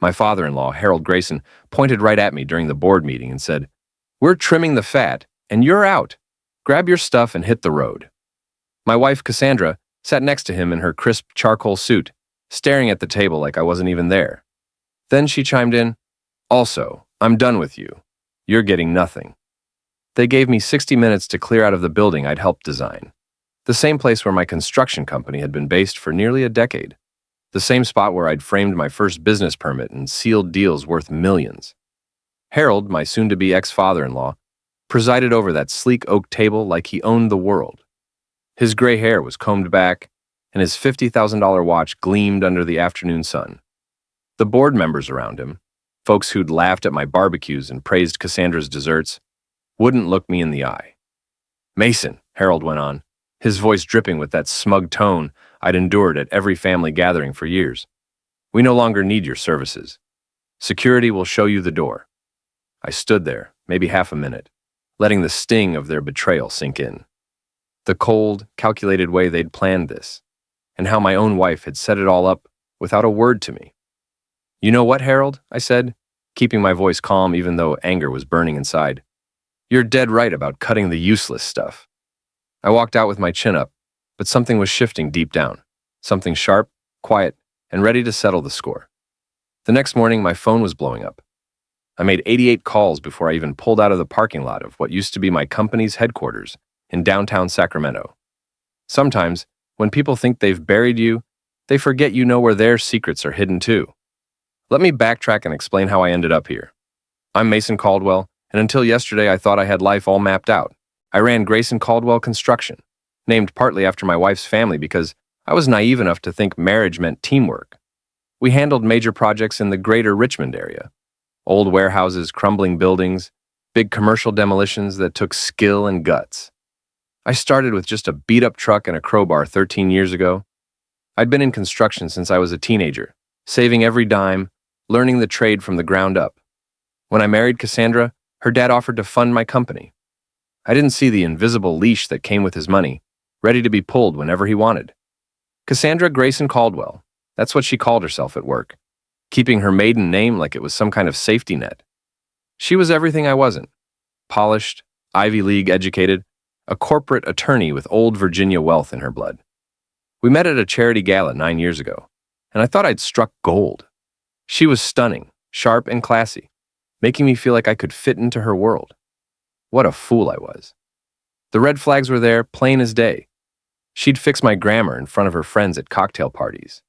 My father-in-law, Harold Grayson, pointed right at me during the board meeting and said, "We're trimming the fat, and you're out. Grab your stuff and hit the road." My wife, Cassandra, sat next to him in her crisp charcoal suit, staring at the table like I wasn't even there. Then she chimed in, "Also, I'm done with you. You're getting nothing." They gave me 60 minutes to clear out of the building I'd helped design. The same place where my construction company had been based for nearly a decade. The same spot where I'd framed my first business permit and sealed deals worth millions. Harold, my soon-to-be ex-father-in-law, presided over that sleek oak table like he owned the world. His gray hair was combed back, and his $50,000 watch gleamed under the afternoon sun. The board members around him, folks who'd laughed at my barbecues and praised Cassandra's desserts, wouldn't look me in the eye. "Mason," Harold went on, his voice dripping with that smug tone I'd endured at every family gathering for years. "We no longer need your services. Security will show you the door." I stood there, maybe half a minute, letting the sting of their betrayal sink in. The cold, calculated way they'd planned this, and how my own wife had set it all up without a word to me. "You know what, Harold?" I said, keeping my voice calm even though anger was burning inside. "You're dead right about cutting the useless stuff." I walked out with my chin up, but something was shifting deep down, something sharp, quiet, and ready to settle the score. The next morning, my phone was blowing up. I made 88 calls before I even pulled out of the parking lot of what used to be my company's headquarters in downtown Sacramento. Sometimes, when people think they've buried you, they forget you know where their secrets are hidden too. Let me backtrack and explain how I ended up here. I'm Mason Caldwell, and until yesterday I thought I had life all mapped out. I ran Grayson Caldwell Construction, named partly after my wife's family because I was naive enough to think marriage meant teamwork. We handled major projects in the greater Richmond area. Old warehouses, crumbling buildings, big commercial demolitions that took skill and guts. I started with just a beat-up truck and a crowbar 13 years ago. I'd been in construction since I was a teenager, saving every dime, learning the trade from the ground up. When I married Cassandra, her dad offered to fund my company. I didn't see the invisible leash that came with his money, ready to be pulled whenever he wanted. Cassandra Grayson Caldwell, that's what she called herself at work, keeping her maiden name like it was some kind of safety net. She was everything I wasn't. Polished, Ivy League educated, a corporate attorney with old Virginia wealth in her blood. We met at a charity gala 9 years ago, and I thought I'd struck gold. She was stunning, sharp, and classy, making me feel like I could fit into her world. What a fool I was. The red flags were there, plain as day. She'd fix my grammar in front of her friends at cocktail parties.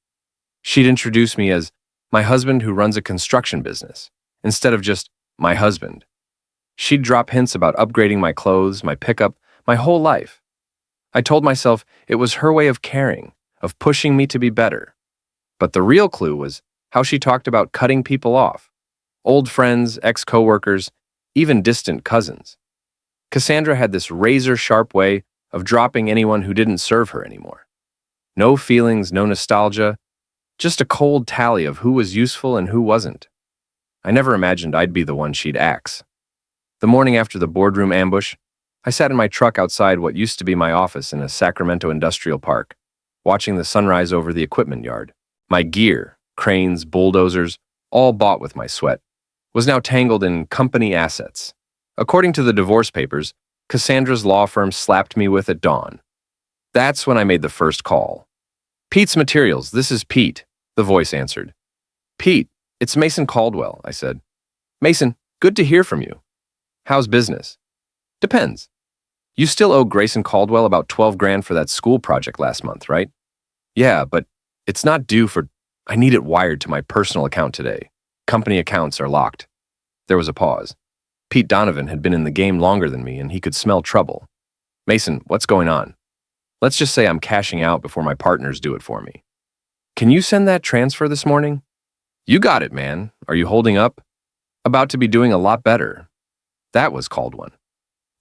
She'd introduce me as my husband who runs a construction business, instead of just my husband. She'd drop hints about upgrading my clothes, my pickup, my whole life. I told myself it was her way of caring, of pushing me to be better. But the real clue was how she talked about cutting people off. Old friends, ex-coworkers, even distant cousins. Cassandra had this razor-sharp way of dropping anyone who didn't serve her anymore. No feelings, no nostalgia, just a cold tally of who was useful and who wasn't. I never imagined I'd be the one she'd axe. The morning after the boardroom ambush, I sat in my truck outside what used to be my office in a Sacramento industrial park, watching the sunrise over the equipment yard. My gear, cranes, bulldozers, all bought with my sweat, was now tangled in company assets. According to the divorce papers, Cassandra's law firm slapped me with at dawn. That's when I made the first call. "Pete's Materials, this is Pete," the voice answered. "Pete, it's Mason Caldwell," I said. "Mason, good to hear from you. How's business?" "Depends. You still owe Grayson Caldwell about 12 grand for that school project last month, right?" "Yeah, but it's not due for... I need it wired to my personal account today. Company accounts are locked." There was a pause. Pete Donovan had been in the game longer than me, and he could smell trouble. "Mason, what's going on? Let's just say I'm cashing out before my partners do it for me. Can you send that transfer this morning?" "You got it, man. Are you holding up?" "About to be doing a lot better." That was called one.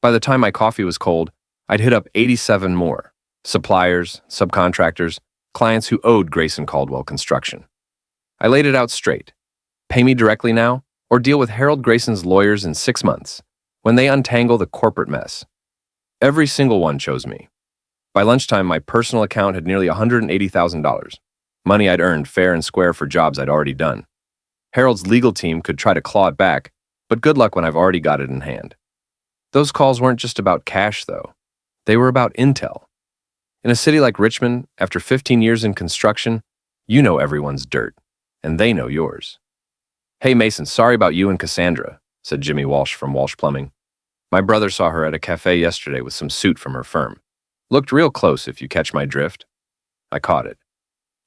By the time my coffee was cold, I'd hit up 87 more. Suppliers, subcontractors, clients who owed Grayson Caldwell Construction. I laid it out straight. Pay me directly now, or deal with Harold Grayson's lawyers in 6 months, when they untangle the corporate mess. Every single one chose me. By lunchtime, my personal account had nearly $180,000, money I'd earned fair and square for jobs I'd already done. Harold's legal team could try to claw it back, but good luck when I've already got it in hand. Those calls weren't just about cash, though. They were about intel. In a city like Richmond, after 15 years in construction, you know everyone's dirt, and they know yours. "Hey, Mason, sorry about you and Cassandra," said Jimmy Walsh from Walsh Plumbing. "My brother saw her at a cafe yesterday with some suit from her firm. Looked real close, if you catch my drift." I caught it.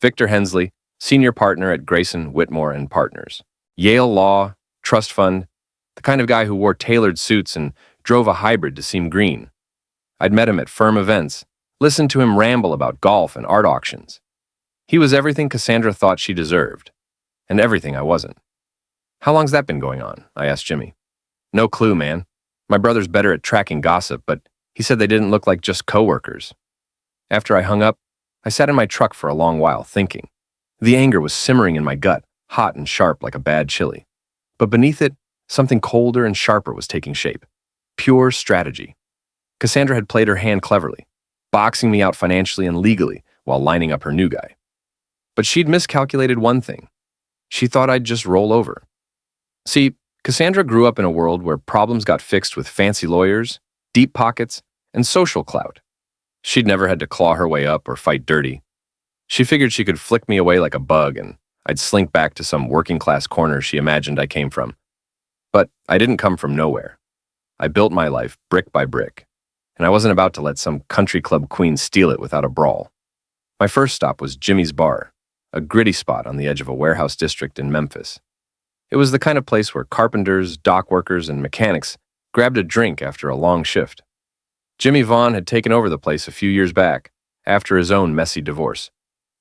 Victor Hensley, senior partner at Grayson, Whitmore and Partners. Yale Law, trust fund, the kind of guy who wore tailored suits and drove a hybrid to seem green. I'd met him at firm events, listened to him ramble about golf and art auctions. He was everything Cassandra thought she deserved, and everything I wasn't. "How long's that been going on?" I asked Jimmy. "No clue, man. My brother's better at tracking gossip, but he said they didn't look like just coworkers." After I hung up, I sat in my truck for a long while, thinking. The anger was simmering in my gut, hot and sharp like a bad chili. But beneath it, something colder and sharper was taking shape. Pure strategy. Cassandra had played her hand cleverly, boxing me out financially and legally while lining up her new guy. But she'd miscalculated one thing. She thought I'd just roll over. See, Cassandra grew up in a world where problems got fixed with fancy lawyers, deep pockets, and social clout. She'd never had to claw her way up or fight dirty. She figured she could flick me away like a bug and I'd slink back to some working-class corner she imagined I came from. But I didn't come from nowhere. I built my life brick by brick, and I wasn't about to let some country club queen steal it without a brawl. My first stop was Jimmy's Bar, a gritty spot on the edge of a warehouse district in Memphis. It was the kind of place where carpenters, dock workers, and mechanics grabbed a drink after a long shift. Jimmy Vaughn had taken over the place a few years back, after his own messy divorce,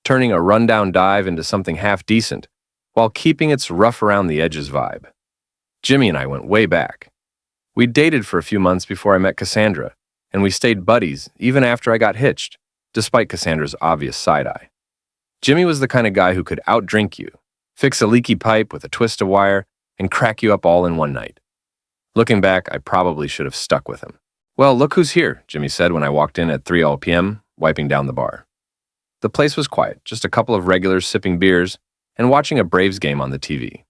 turning a rundown dive into something half-decent, while keeping its rough-around-the-edges vibe. Jimmy and I went way back. We dated for a few months before I met Cassandra, and we stayed buddies even after I got hitched, despite Cassandra's obvious side-eye. Jimmy was the kind of guy who could outdrink you, fix a leaky pipe with a twist of wire, and crack you up all in one night. Looking back, I probably should have stuck with him. "Well, look who's here," Jimmy said when I walked in at 3 p.m., wiping down the bar. The place was quiet, just a couple of regulars sipping beers and watching a Braves game on the TV.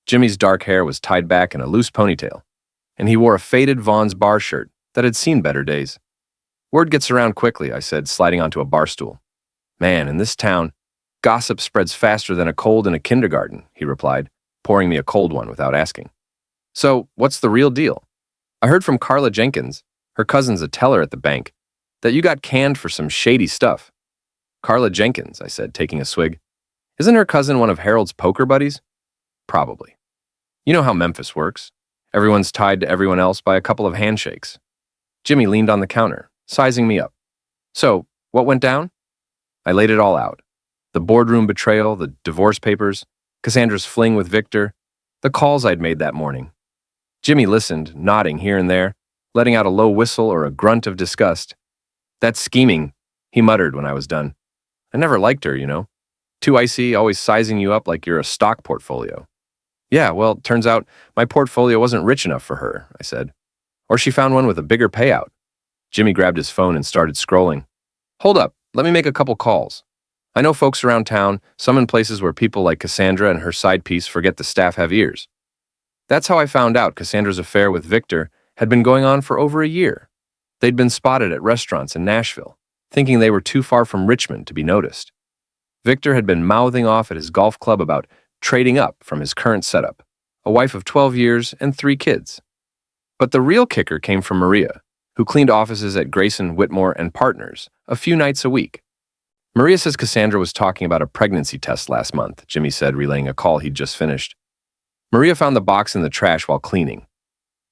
Jimmy's dark hair was tied back in a loose ponytail, and he wore a faded Vaughn's bar shirt that had seen better days. "Word gets around quickly," I said, sliding onto a bar stool. "Man, in this town, gossip spreads faster than a cold in a kindergarten," he replied, pouring me a cold one without asking. "So, what's the real deal? I heard from Carla Jenkins, her cousin's a teller at the bank, that you got canned for some shady stuff." "Carla Jenkins," I said, taking a swig. "Isn't her cousin one of Harold's poker buddies?" "Probably. You know how Memphis works. Everyone's tied to everyone else by a couple of handshakes." Jimmy leaned on the counter, sizing me up. "So, what went down?" I laid it all out. The boardroom betrayal, the divorce papers, Cassandra's fling with Victor, the calls I'd made that morning. Jimmy listened, nodding here and there, letting out a low whistle or a grunt of disgust. "That's scheming," he muttered when I was done. "I never liked her, you know. Too icy, always sizing you up like you're a stock portfolio." "Yeah, well, turns out my portfolio wasn't rich enough for her," I said. "Or she found one with a bigger payout." Jimmy grabbed his phone and started scrolling. "Hold up, let me make a couple calls. I know folks around town, some in places where people like Cassandra and her side piece forget the staff have ears." That's how I found out Cassandra's affair with Victor had been going on for over a year. They'd been spotted at restaurants in Nashville, thinking they were too far from Richmond to be noticed. Victor had been mouthing off at his golf club about trading up from his current setup, a wife of 12 years and 3 kids. But the real kicker came from Maria, who cleaned offices at Grayson, Whitmore and Partners a few nights a week. "Maria says Cassandra was talking about a pregnancy test last month," Jimmy said, relaying a call he'd just finished. "Maria found the box in the trash while cleaning.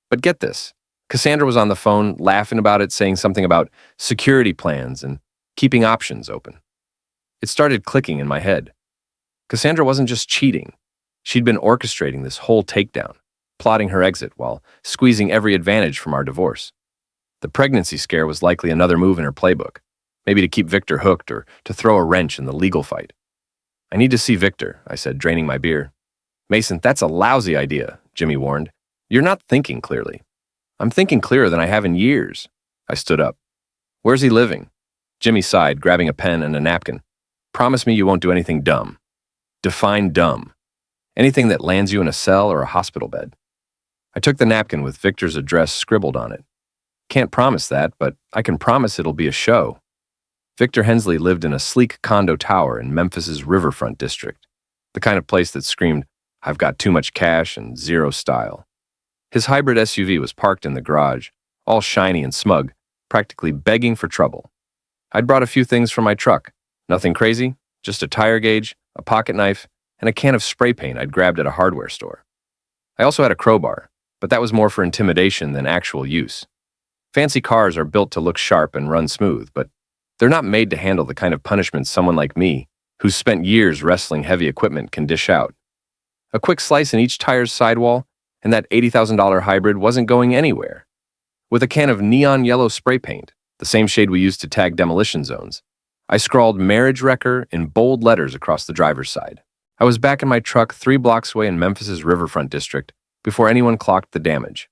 But get this, Cassandra was on the phone, laughing about it, saying something about security plans and keeping options open." It started clicking in my head. Cassandra wasn't just cheating. She'd been orchestrating this whole takedown, plotting her exit while squeezing every advantage from our divorce. The pregnancy scare was likely another move in her playbook, maybe to keep Victor hooked or to throw a wrench in the legal fight. "I need to see Victor," I said, draining my beer. "Mason, that's a lousy idea," Jimmy warned. "You're not thinking clearly." "I'm thinking clearer than I have in years." I stood up. "Where's he living?" Jimmy sighed, grabbing a pen and a napkin. "Promise me you won't do anything dumb." "Define dumb." Anything that lands you in a cell or a hospital bed. I took the napkin with Victor's address scribbled on it. Can't promise that, but I can promise it'll be a show. Victor Hensley lived in a sleek condo tower in Memphis's Riverfront district, the kind of place that screamed, "I've got too much cash and zero style." His hybrid SUV was parked in the garage, all shiny and smug, practically begging for trouble. I'd brought a few things from my truck. Nothing crazy, just a tire gauge, a pocket knife, and a can of spray paint I'd grabbed at a hardware store. I also had a crowbar, but that was more for intimidation than actual use. Fancy cars are built to look sharp and run smooth, but they're not made to handle the kind of punishment someone like me, who's spent years wrestling heavy equipment, can dish out. A quick slice in each tire's sidewall, and that $80,000 hybrid wasn't going anywhere. With a can of neon yellow spray paint, the same shade we used to tag demolition zones, I scrawled "Marriage Wrecker" in bold letters across the driver's side. I was back in my truck 3 blocks away in Memphis's Riverfront district before anyone clocked the damage.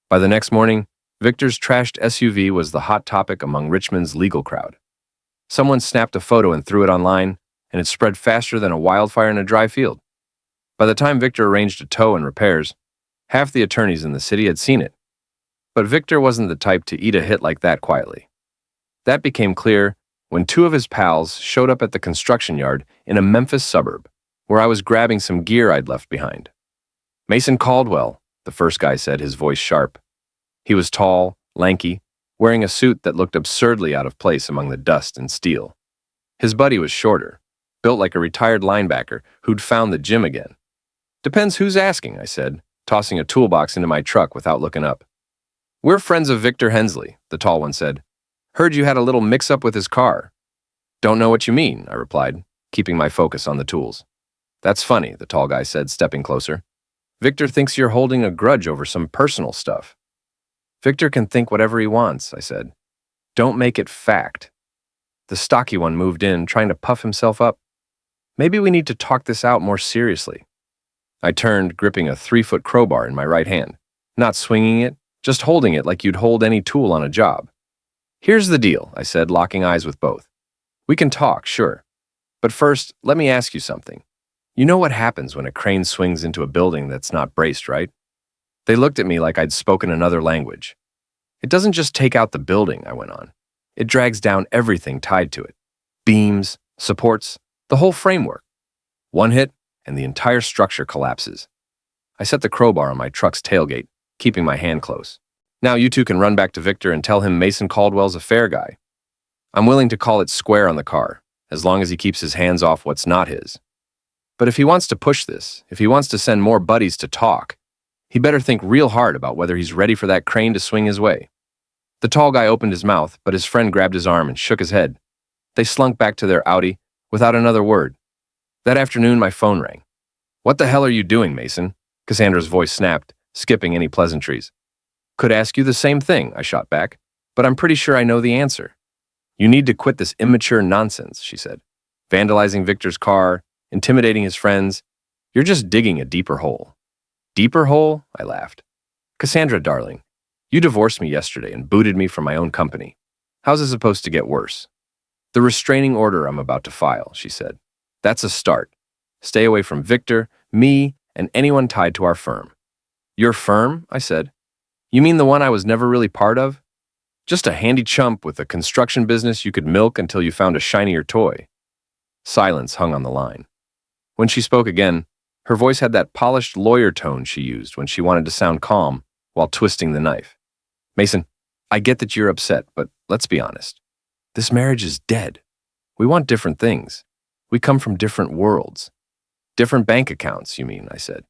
By the next morning, Victor's trashed SUV was the hot topic among Richmond's legal crowd. Someone snapped a photo and threw it online, and it spread faster than a wildfire in a dry field. By the time Victor arranged a tow and repairs, half the attorneys in the city had seen it. But Victor wasn't the type to eat a hit like that quietly. That became clear when 2 of his pals showed up at the construction yard in a Memphis suburb, where I was grabbing some gear I'd left behind. "Mason Caldwell," the first guy said, his voice sharp. He was tall, lanky, wearing a suit that looked absurdly out of place among the dust and steel. His buddy was shorter, built like a retired linebacker who'd found the gym again. "Depends who's asking," I said, tossing a toolbox into my truck without looking up. "We're friends of Victor Hensley," the tall one said. "Heard you had a little mix-up with his car." "Don't know what you mean," I replied, keeping my focus on the tools. "That's funny," the tall guy said, stepping closer. "Victor thinks you're holding a grudge over some personal stuff." "Victor can think whatever he wants," I said. "Don't make it fact." The stocky one moved in, trying to puff himself up. "Maybe we need to talk this out more seriously." I turned, gripping a 3-foot crowbar in my right hand, not swinging it, just holding it like you'd hold any tool on a job. "Here's the deal," I said, locking eyes with both. "We can talk, sure. But first, let me ask you something. You know what happens when a crane swings into a building that's not braced, right?" They looked at me like I'd spoken another language. "It doesn't just take out the building," I went on. "It drags down everything tied to it. Beams, supports, the whole framework. One hit, and the entire structure collapses." I set the crowbar on my truck's tailgate, keeping my hand close. "Now you two can run back to Victor and tell him Mason Caldwell's a fair guy. I'm willing to call it square on the car, as long as he keeps his hands off what's not his. But if he wants to push this, if he wants to send more buddies to talk, he better think real hard about whether he's ready for that crane to swing his way." The tall guy opened his mouth, but his friend grabbed his arm and shook his head. They slunk back to their Audi without another word. That afternoon, my phone rang. "What the hell are you doing, Mason?" Cassandra's voice snapped, skipping any pleasantries. "Could ask you the same thing," I shot back, "but I'm pretty sure I know the answer." "You need to quit this immature nonsense," she said. "Vandalizing Victor's car, intimidating his friends. You're just digging a deeper hole." "Deeper hole?" I laughed. "Cassandra, darling, you divorced me yesterday and booted me from my own company. How's it supposed to get worse?" "The restraining order I'm about to file," she said. "That's a start. Stay away from Victor, me, and anyone tied to our firm." "Your firm?" I said. "You mean the one I was never really part of? Just a handy chump with a construction business you could milk until you found a shinier toy." Silence hung on the line. When she spoke again, her voice had that polished lawyer tone she used when she wanted to sound calm while twisting the knife. "Mason, I get that you're upset, but let's be honest. This marriage is dead. We want different things. We come from different worlds." "Different bank accounts, you mean," I said.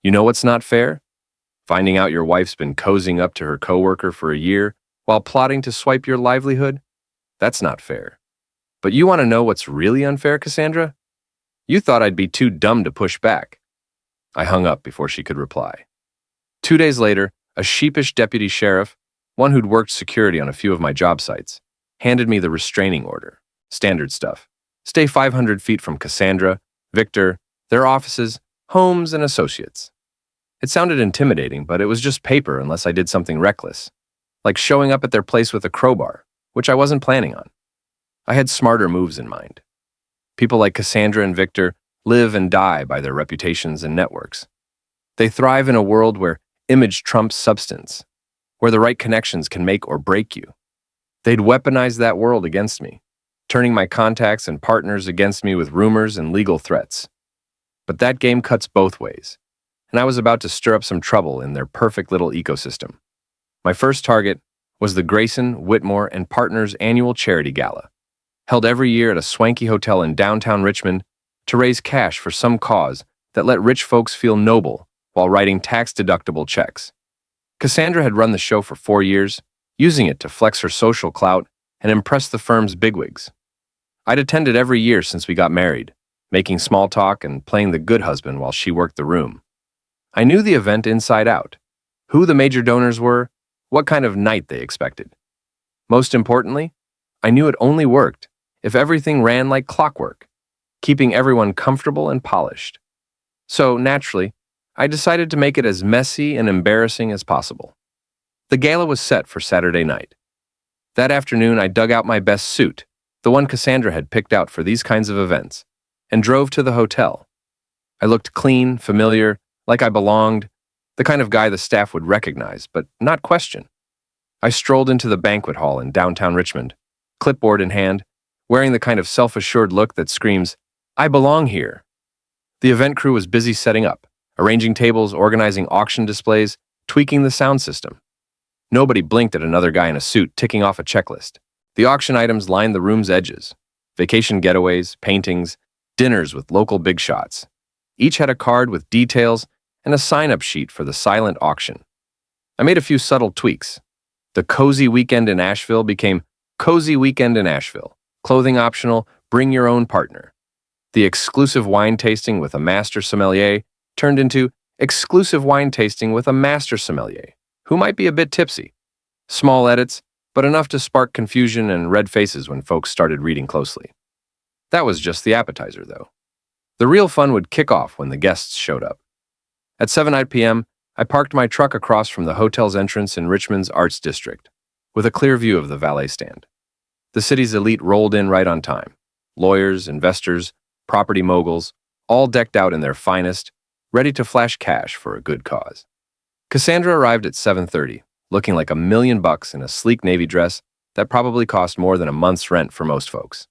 "You know what's not fair? Finding out your wife's been cozying up to her coworker for a year while plotting to swipe your livelihood? That's not fair. But you want to know what's really unfair, Cassandra? You thought I'd be too dumb to push back." I hung up before she could reply. 2 days later, a sheepish deputy sheriff, one who'd worked security on a few of my job sites, handed me the restraining order. Standard stuff. Stay 500 feet from Cassandra, Victor, their offices, homes, and associates. It sounded intimidating, but it was just paper unless I did something reckless, like showing up at their place with a crowbar, which I wasn't planning on. I had smarter moves in mind. People like Cassandra and Victor live and die by their reputations and networks. They thrive in a world where image trumps substance, where the right connections can make or break you. They'd weaponize that world against me, turning my contacts and partners against me with rumors and legal threats. But that game cuts both ways, and I was about to stir up some trouble in their perfect little ecosystem. My first target was the Grayson, Whitmore, and Partners annual charity gala, held every year at a swanky hotel in downtown Richmond to raise cash for some cause that let rich folks feel noble while writing tax-deductible checks. Cassandra had run the show for 4 years, using it to flex her social clout and impress the firm's bigwigs. I'd attended every year since we got married, making small talk and playing the good husband while she worked the room. I knew the event inside out, who the major donors were, what kind of night they expected. Most importantly, I knew it only worked if everything ran like clockwork, keeping everyone comfortable and polished. So, naturally, I decided to make it as messy and embarrassing as possible. The gala was set for Saturday night. That afternoon, I dug out my best suit, the one Cassandra had picked out for these kinds of events, and drove to the hotel. I looked clean, familiar, like I belonged, the kind of guy the staff would recognize, but not question. I strolled into the banquet hall in downtown Richmond, clipboard in hand, wearing the kind of self-assured look that screams, "I belong here." The event crew was busy setting up, arranging tables, organizing auction displays, tweaking the sound system. Nobody blinked at another guy in a suit ticking off a checklist. The auction items lined the room's edges. Vacation getaways, paintings, dinners with local big shots. Each had a card with details and a sign-up sheet for the silent auction. I made a few subtle tweaks. The Cozy Weekend in Asheville became Cozy Weekend in Asheville. Clothing optional, bring your own partner. The exclusive wine tasting with a master sommelier turned into exclusive wine tasting with a master sommelier, who might be a bit tipsy. Small edits, but enough to spark confusion and red faces when folks started reading closely. That was just the appetizer, though. The real fun would kick off when the guests showed up. At 7 p.m., I parked my truck across from the hotel's entrance in Richmond's Arts District, with a clear view of the valet stand. The city's elite rolled in right on time. Lawyers, investors, property moguls, all decked out in their finest, ready to flash cash for a good cause. Cassandra arrived at 7:30, looking like $1,000,000 in a sleek navy dress that probably cost more than a month's rent for most folks.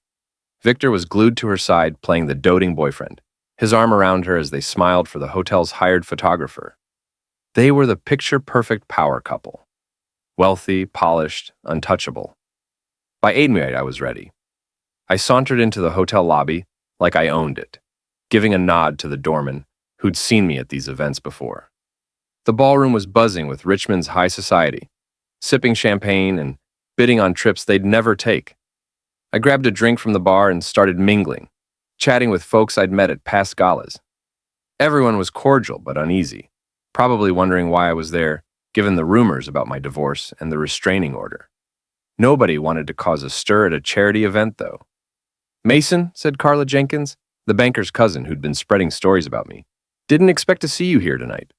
Victor was glued to her side, playing the doting boyfriend, his arm around her as they smiled for the hotel's hired photographer. They were the picture-perfect power couple. Wealthy, polished, untouchable. By 8 I was ready. I sauntered into the hotel lobby like I owned it, giving a nod to the doorman who'd seen me at these events before. The ballroom was buzzing with Richmond's high society, sipping champagne and bidding on trips they'd never take. I grabbed a drink from the bar and started mingling, chatting with folks I'd met at past galas. Everyone was cordial but uneasy, probably wondering why I was there, given the rumors about my divorce and the restraining order. Nobody wanted to cause a stir at a charity event, though. "Mason," said Carla Jenkins, the banker's cousin who'd been spreading stories about me, "didn't expect to see you here tonight."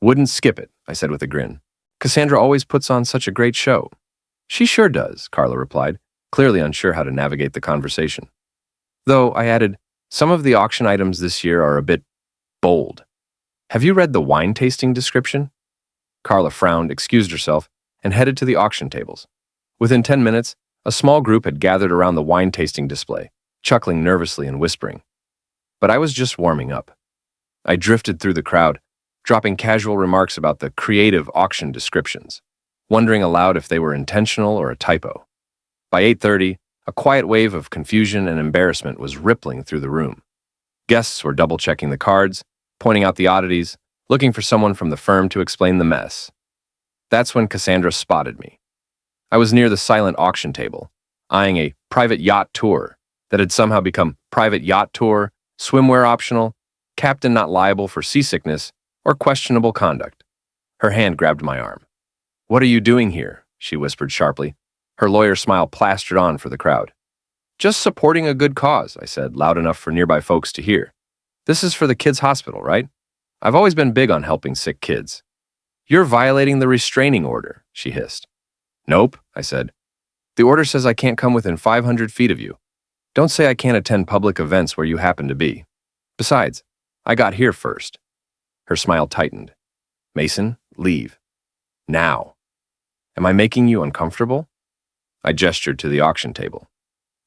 "Wouldn't skip it," I said with a grin. "Cassandra always puts on such a great show." "She sure does," Carla replied, clearly unsure how to navigate the conversation. Though, I added, some of the auction items this year are a bit bold. "Have you read the wine tasting description?" Carla frowned, excused herself, and headed to the auction tables. Within 10 minutes, a small group had gathered around the wine tasting display, chuckling nervously and whispering. But I was just warming up. I drifted through the crowd, dropping casual remarks about the creative auction descriptions, wondering aloud if they were intentional or a typo. By 8:30, a quiet wave of confusion and embarrassment was rippling through the room. Guests were double-checking the cards, pointing out the oddities, looking for someone from the firm to explain the mess. That's when Cassandra spotted me. I was near the silent auction table, eyeing a private yacht tour that had somehow become private yacht tour, swimwear optional, captain not liable for seasickness, or questionable conduct. Her hand grabbed my arm. "What are you doing here?" she whispered sharply, her lawyer smile plastered on for the crowd. "Just supporting a good cause," I said, loud enough for nearby folks to hear. "This is for the kids' hospital, right? I've always been big on helping sick kids." "You're violating the restraining order," she hissed. "Nope," I said. "The order says I can't come within 500 feet of you. Don't say I can't attend public events where you happen to be. Besides, I got here first. Her smile tightened. Mason, leave. Now. Am I making you uncomfortable? I gestured to the auction table.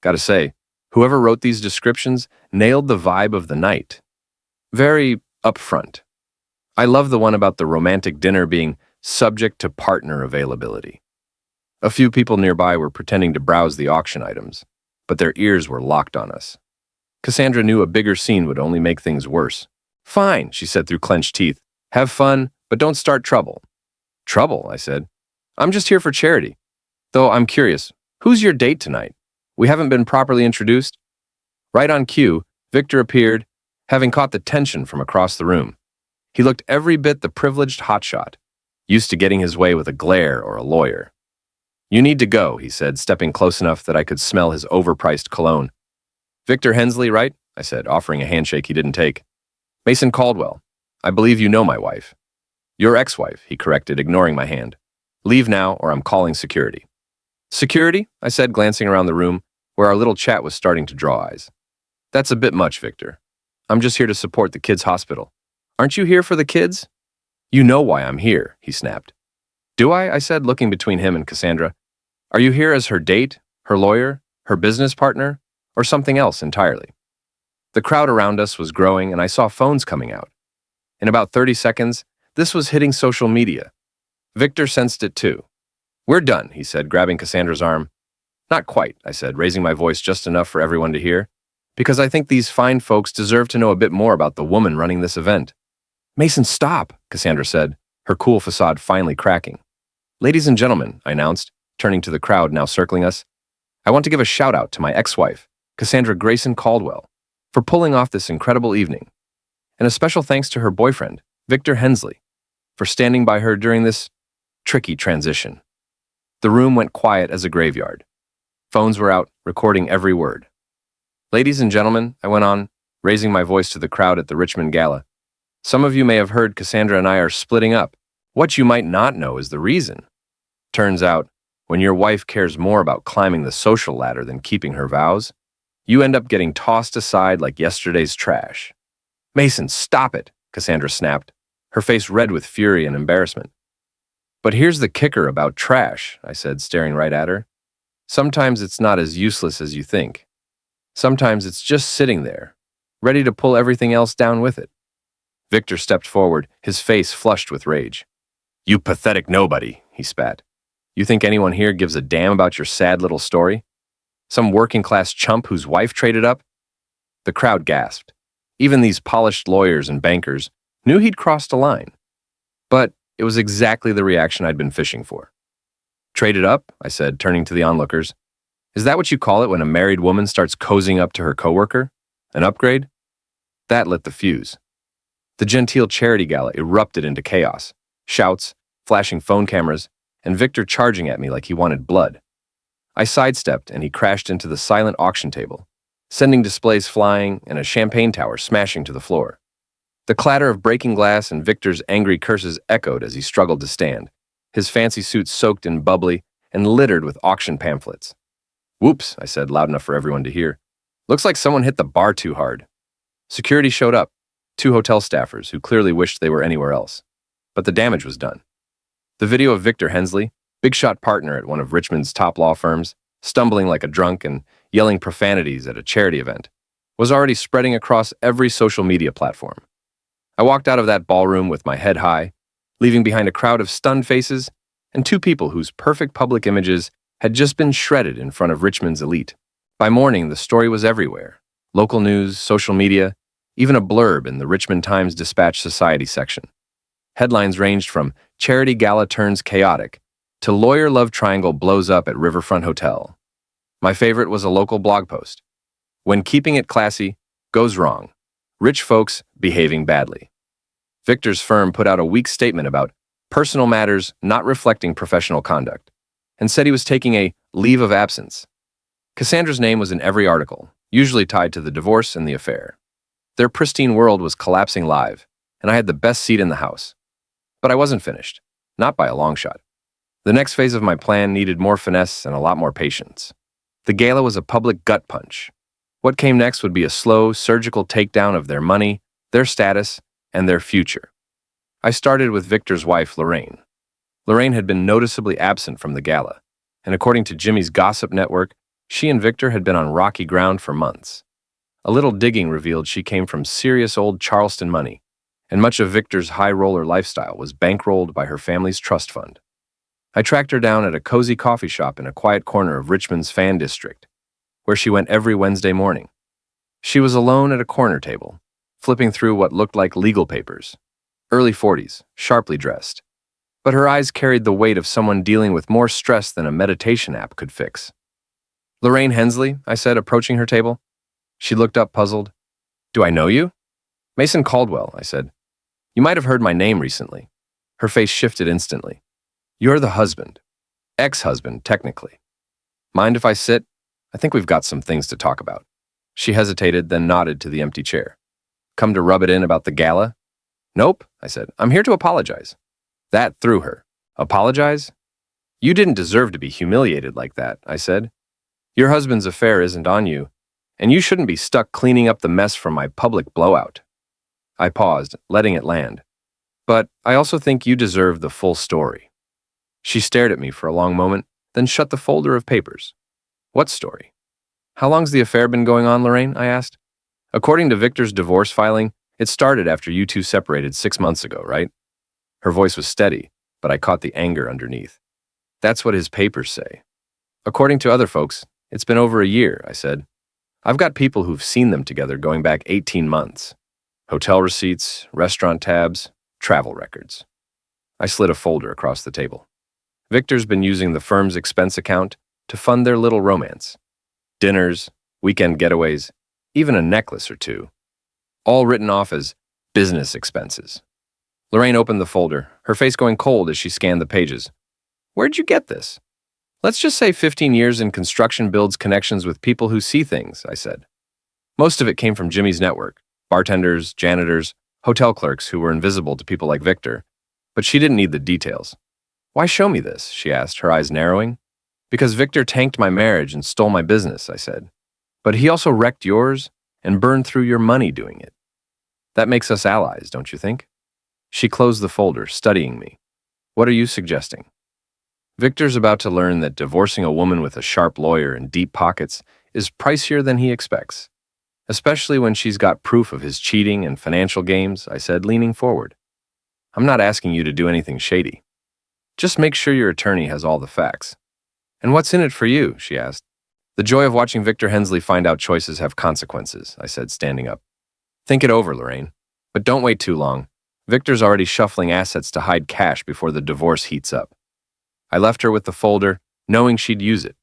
Gotta say, whoever wrote these descriptions nailed the vibe of the night. Very upfront. I love the one about the romantic dinner being subject to partner availability. A few people nearby were pretending to browse the auction items, but their ears were locked on us. Cassandra knew a bigger scene would only make things worse. Fine, she said through clenched teeth. Have fun, but don't start trouble. Trouble, I said. I'm just here for charity. Though I'm curious, who's your date tonight? We haven't been properly introduced. Right on cue, Victor appeared, having caught the tension from across the room. He looked every bit the privileged hotshot, used to getting his way with a glare or a lawyer. You need to go, he said, stepping close enough that I could smell his overpriced cologne. Victor Hensley, right? I said, offering a handshake he didn't take. Mason Caldwell. I believe you know my wife. Your ex-wife, he corrected, ignoring my hand. Leave now, or I'm calling security. Security? I said, glancing around the room, where our little chat was starting to draw eyes. That's a bit much, Victor. I'm just here to support the kids' hospital. Aren't you here for the kids? You know why I'm here, he snapped. Do I? I said, looking between him and Cassandra. Are you here as her date, her lawyer, her business partner, or something else entirely? The crowd around us was growing, and I saw phones coming out. In about 30 seconds, this was hitting social media. Victor sensed it too. We're done, he said, grabbing Cassandra's arm. Not quite, I said, raising my voice just enough for everyone to hear, because I think these fine folks deserve to know a bit more about the woman running this event. Mason, stop, Cassandra said, her cool facade finally cracking. Ladies and gentlemen, I announced, turning to the crowd now circling us, I want to give a shout-out to my ex-wife, Cassandra Grayson Caldwell, for pulling off this incredible evening, and a special thanks to her boyfriend, Victor Hensley, for standing by her during this tricky transition. The room went quiet as a graveyard. Phones were out, recording every word. Ladies and gentlemen, I went on, raising my voice to the crowd at the Richmond gala. Some of you may have heard Cassandra and I are splitting up. What you might not know is the reason. Turns out, when your wife cares more about climbing the social ladder than keeping her vows, you end up getting tossed aside like yesterday's trash. Mason, stop it, Cassandra snapped, her face red with fury and embarrassment. But here's the kicker about trash, I said, staring right at her. Sometimes it's not as useless as you think. Sometimes it's just sitting there, ready to pull everything else down with it. Victor stepped forward, his face flushed with rage. You pathetic nobody, he spat. You think anyone here gives a damn about your sad little story? Some working-class chump whose wife traded up? The crowd gasped. Even these polished lawyers and bankers knew he'd crossed a line. But it was exactly the reaction I'd been fishing for. Traded up, I said, turning to the onlookers. Is that what you call it when a married woman starts cozying up to her coworker? An upgrade? That lit the fuse. The genteel charity gala erupted into chaos. Shouts, flashing phone cameras, and Victor charging at me like he wanted blood. I sidestepped and he crashed into the silent auction table, sending displays flying and a champagne tower smashing to the floor. The clatter of breaking glass and Victor's angry curses echoed as he struggled to stand, his fancy suit soaked in bubbly and littered with auction pamphlets. Whoops, I said loud enough for everyone to hear. Looks like someone hit the bar too hard. Security showed up, 2 hotel staffers who clearly wished they were anywhere else. But the damage was done. The video of Victor Hensley, big shot partner at one of Richmond's top law firms, stumbling like a drunk and yelling profanities at a charity event, was already spreading across every social media platform. I walked out of that ballroom with my head high, leaving behind a crowd of stunned faces and 2 people whose perfect public images had just been shredded in front of Richmond's elite. By morning, the story was everywhere. Local news, social media, even a blurb in the Richmond Times-Dispatch Society section. Headlines ranged from charity gala turns chaotic to lawyer love triangle blows up at Riverfront Hotel. My favorite was a local blog post. When keeping it classy goes wrong, rich folks behaving badly. Victor's firm put out a weak statement about personal matters not reflecting professional conduct, and said he was taking a leave of absence. Cassandra's name was in every article, usually tied to the divorce and the affair. Their pristine world was collapsing live, and I had the best seat in the house. But I wasn't finished, not by a long shot. The next phase of my plan needed more finesse and a lot more patience. The gala was a public gut punch. What came next would be a slow, surgical takedown of their money, their status, and their future. I started with Victor's wife, Lorraine. Lorraine had been noticeably absent from the gala, and according to Jimmy's gossip network, she and Victor had been on rocky ground for months. A little digging revealed she came from serious old Charleston money, and much of Victor's high-roller lifestyle was bankrolled by her family's trust fund. I tracked her down at a cozy coffee shop in a quiet corner of Richmond's Fan District, where she went every Wednesday morning. She was alone at a corner table, flipping through what looked like legal papers. Early 40s, sharply dressed. But her eyes carried the weight of someone dealing with more stress than a meditation app could fix. "Lorraine Hensley," I said, approaching her table. She looked up, puzzled. "Do I know you?" "Mason Caldwell," I said. "You might have heard my name recently." Her face shifted instantly. "You're the husband. Ex-husband, technically. Mind if I sit? I think we've got some things to talk about." She hesitated, then nodded to the empty chair. "Come to rub it in about the gala?" "Nope," I said. "I'm here to apologize." That threw her. "Apologize?" "You didn't deserve to be humiliated like that," I said. "Your husband's affair isn't on you, and you shouldn't be stuck cleaning up the mess from my public blowout." I paused, letting it land. "But I also think you deserve the full story." She stared at me for a long moment, then shut the folder of papers. "What story?" "How long's the affair been going on, Lorraine?" I asked. "According to Victor's divorce filing, it started after you two separated 6 months ago, right?" Her voice was steady, but I caught the anger underneath. "That's what his papers say." "According to other folks, it's been over a year," I said. "I've got people who've seen them together going back 18 months. Hotel receipts, restaurant tabs, travel records." I slid a folder across the table. "Victor's been using the firm's expense account to fund their little romance. Dinners, weekend getaways, even a necklace or two. All written off as business expenses." Lorraine opened the folder, her face going cold as she scanned the pages. "Where'd you get this?" "Let's just say 15 years in construction builds connections with people who see things," I said. Most of it came from Jimmy's network, bartenders, janitors, hotel clerks who were invisible to people like Victor. But she didn't need the details. "Why show me this?" she asked, her eyes narrowing. "Because Victor tanked my marriage and stole my business," I said. "But he also wrecked yours and burned through your money doing it. That makes us allies, don't you think?" She closed the folder, studying me. "What are you suggesting?" "Victor's about to learn that divorcing a woman with a sharp lawyer and deep pockets is pricier than he expects. Especially when she's got proof of his cheating and financial games," I said, leaning forward. "I'm not asking you to do anything shady. Just make sure your attorney has all the facts." "And what's in it for you?" she asked. "The joy of watching Victor Hensley find out choices have consequences," I said, standing up. "Think it over, Lorraine. But don't wait too long. Victor's already shuffling assets to hide cash before the divorce heats up." I left her with the folder, knowing she'd use it.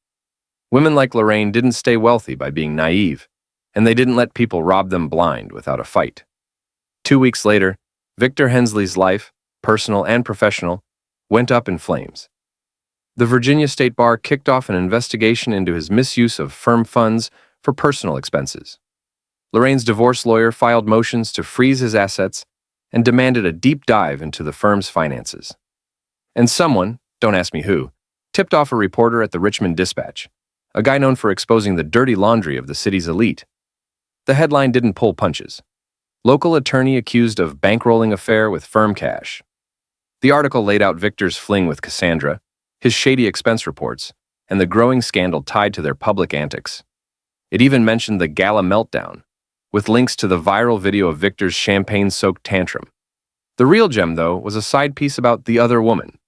Women like Lorraine didn't stay wealthy by being naive, and they didn't let people rob them blind without a fight. 2 weeks later, Victor Hensley's life, personal and professional, went up in flames. The Virginia State Bar kicked off an investigation into his misuse of firm funds for personal expenses. Lorraine's divorce lawyer filed motions to freeze his assets and demanded a deep dive into the firm's finances. And someone, don't ask me who, tipped off a reporter at the Richmond Dispatch, a guy known for exposing the dirty laundry of the city's elite. The headline didn't pull punches. "Local attorney accused of bankrolling affair with firm cash." The article laid out Victor's fling with Cassandra, his shady expense reports, and the growing scandal tied to their public antics. It even mentioned the gala meltdown, with links to the viral video of Victor's champagne-soaked tantrum. The real gem, though, was a side piece about the other woman,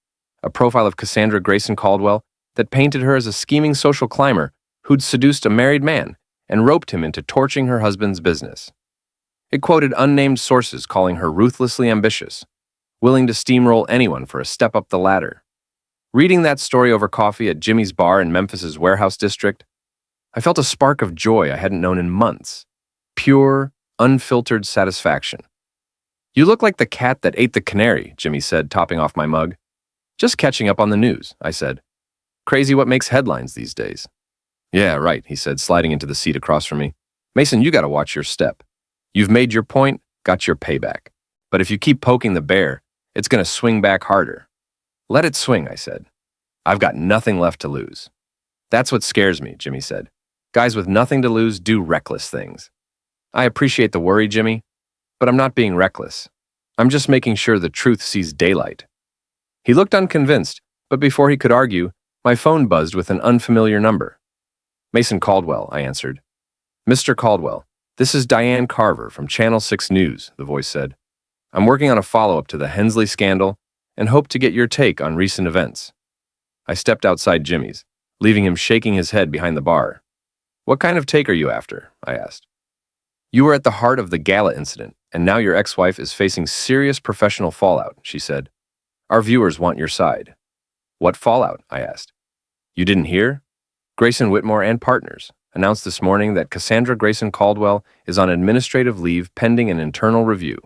a profile of Cassandra Grayson Caldwell that painted her as a scheming social climber who'd seduced a married man and roped him into torching her husband's business. It quoted unnamed sources calling her ruthlessly ambitious, willing to steamroll anyone for a step up the ladder. Reading that story over coffee at Jimmy's bar in Memphis's warehouse district, I felt a spark of joy I hadn't known in months. Pure, unfiltered satisfaction. "You look like the cat that ate the canary," Jimmy said, topping off my mug. "Just catching up on the news," I said. "Crazy what makes headlines these days." "Yeah, right," he said, sliding into the seat across from me. "Mason, you gotta watch your step. You've made your point, got your payback. But if you keep poking the bear, it's gonna swing back harder." "Let it swing," I said. "I've got nothing left to lose." "That's what scares me," Jimmy said. Guys with nothing to lose do reckless things. I appreciate the worry, Jimmy, but I'm not being reckless. I'm just making sure the truth sees daylight. He looked unconvinced, but before he could argue, my phone buzzed with an unfamiliar number. Mason Caldwell, I answered. Mr. Caldwell, this is Diane Carver from Channel 6 News, the voice said. I'm working on a follow-up to the Hensley scandal and hope to get your take on recent events. I stepped outside Jimmy's, leaving him shaking his head behind the bar. What kind of take are you after? I asked. You were at the heart of the gala incident, and now your ex-wife is facing serious professional fallout, she said. Our viewers want your side. What fallout? I asked. You didn't hear? Grayson Whitmore and partners announced this morning that Cassandra Grayson Caldwell is on administrative leave pending an internal review.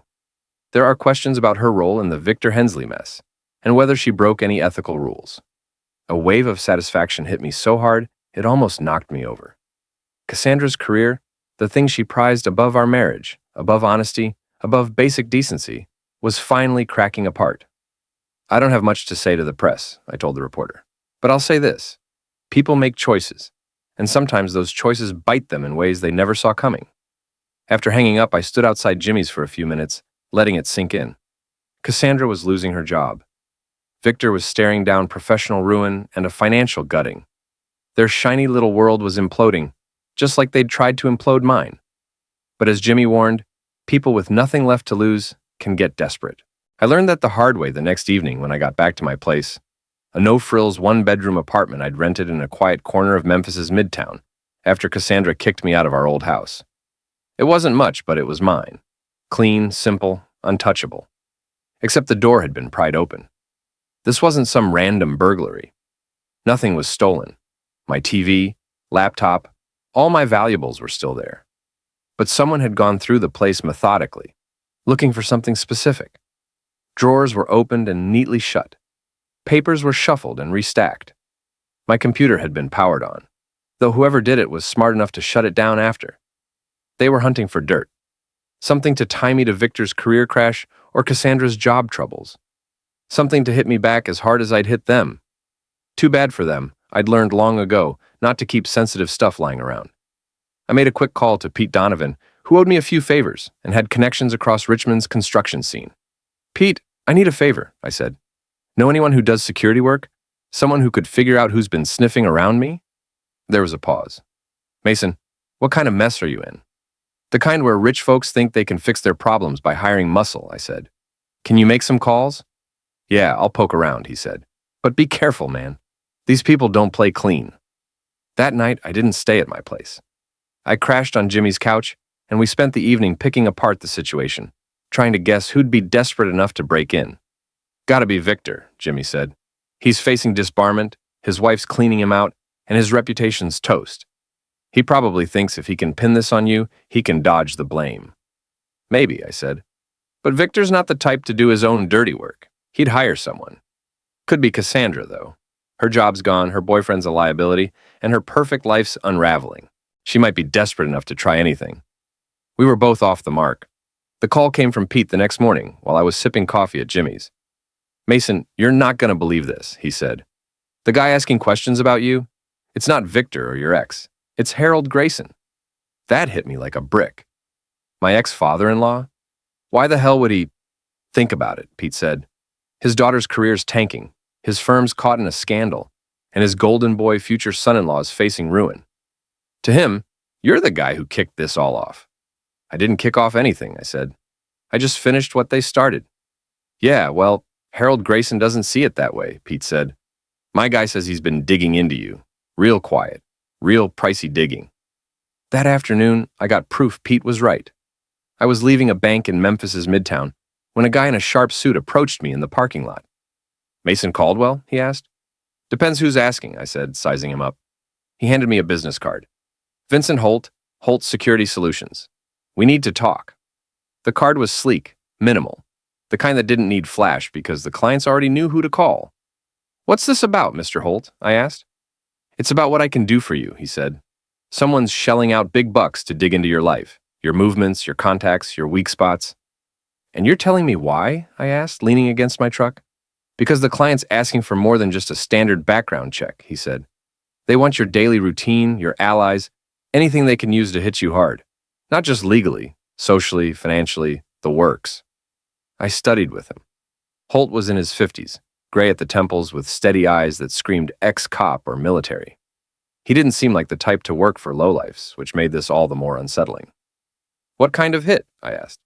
There are questions about her role in the Victor Hensley mess and whether she broke any ethical rules. A wave of satisfaction hit me so hard it almost knocked me over. Cassandra's career, the thing she prized above our marriage, above honesty, above basic decency, was finally cracking apart. I don't have much to say to the press, I told the reporter, but I'll say this. People make choices, and sometimes those choices bite them in ways they never saw coming. After hanging up, I stood outside Jimmy's for a few minutes, letting it sink in. Cassandra was losing her job. Victor was staring down professional ruin and a financial gutting. Their shiny little world was imploding, just like they'd tried to implode mine. But as Jimmy warned, people with nothing left to lose can get desperate. I learned that the hard way the next evening when I got back to my place, a no-frills one-bedroom apartment I'd rented in a quiet corner of Memphis's Midtown, after Cassandra kicked me out of our old house. It wasn't much, but it was mine. Clean, simple, untouchable. Except the door had been pried open. This wasn't some random burglary. Nothing was stolen. My TV, laptop, all my valuables were still there. But someone had gone through the place methodically, looking for something specific. Drawers were opened and neatly shut. Papers were shuffled and restacked. My computer had been powered on, though whoever did it was smart enough to shut it down after. They were hunting for dirt. Something to tie me to Victor's career crash or Cassandra's job troubles. Something to hit me back as hard as I'd hit them. Too bad for them, I'd learned long ago not to keep sensitive stuff lying around. I made a quick call to Pete Donovan, who owed me a few favors and had connections across Richmond's construction scene. Pete, I need a favor, I said. Know anyone who does security work? Someone who could figure out who's been sniffing around me? There was a pause. Mason, what kind of mess are you in? The kind where rich folks think they can fix their problems by hiring muscle, I said. Can you make some calls? Yeah, I'll poke around, he said. But be careful, man. These people don't play clean. That night, I didn't stay at my place. I crashed on Jimmy's couch, and we spent the evening picking apart the situation, trying to guess who'd be desperate enough to break in. Gotta be Victor, Jimmy said. He's facing disbarment, his wife's cleaning him out, and his reputation's toast. He probably thinks if he can pin this on you, he can dodge the blame. Maybe, I said. But Victor's not the type to do his own dirty work. He'd hire someone. Could be Cassandra, though. Her job's gone, her boyfriend's a liability, and her perfect life's unraveling. She might be desperate enough to try anything. We were both off the mark. The call came from Pete the next morning while I was sipping coffee at Jimmy's. Mason, you're not going to believe this, he said. The guy asking questions about you? It's not Victor or your ex. It's Harold Grayson. That hit me like a brick. My ex-father-in-law? Why the hell would he? Think about it, Pete said. His daughter's career's tanking, his firm's caught in a scandal, and his golden boy future son-in-law is facing ruin. To him, you're the guy who kicked this all off. I didn't kick off anything, I said. I just finished what they started. Yeah, well, Harold Grayson doesn't see it that way, Pete said. My guy says he's been digging into you. Real quiet. Real pricey digging. That afternoon, I got proof Pete was right. I was leaving a bank in Memphis's Midtown when a guy in a sharp suit approached me in the parking lot. Mason Caldwell? He asked. Depends who's asking, I said, sizing him up. He handed me a business card. Vincent Holt, Holt Security Solutions. We need to talk. The card was sleek, minimal. The kind that didn't need flash because the clients already knew who to call. What's this about, Mr. Holt? I asked. It's about what I can do for you, he said. Someone's shelling out big bucks to dig into your life, your movements, your contacts, your weak spots. And you're telling me why? I asked, leaning against my truck. Because the client's asking for more than just a standard background check, he said. They want your daily routine, your allies, Anything they can use to hit you hard. Not just legally, socially, financially, the works. I studied with him. Holt was in his 50s, gray at the temples with steady eyes that screamed ex-cop or military. He didn't seem like the type to work for lowlifes, which made this all the more unsettling. What kind of hit? I asked.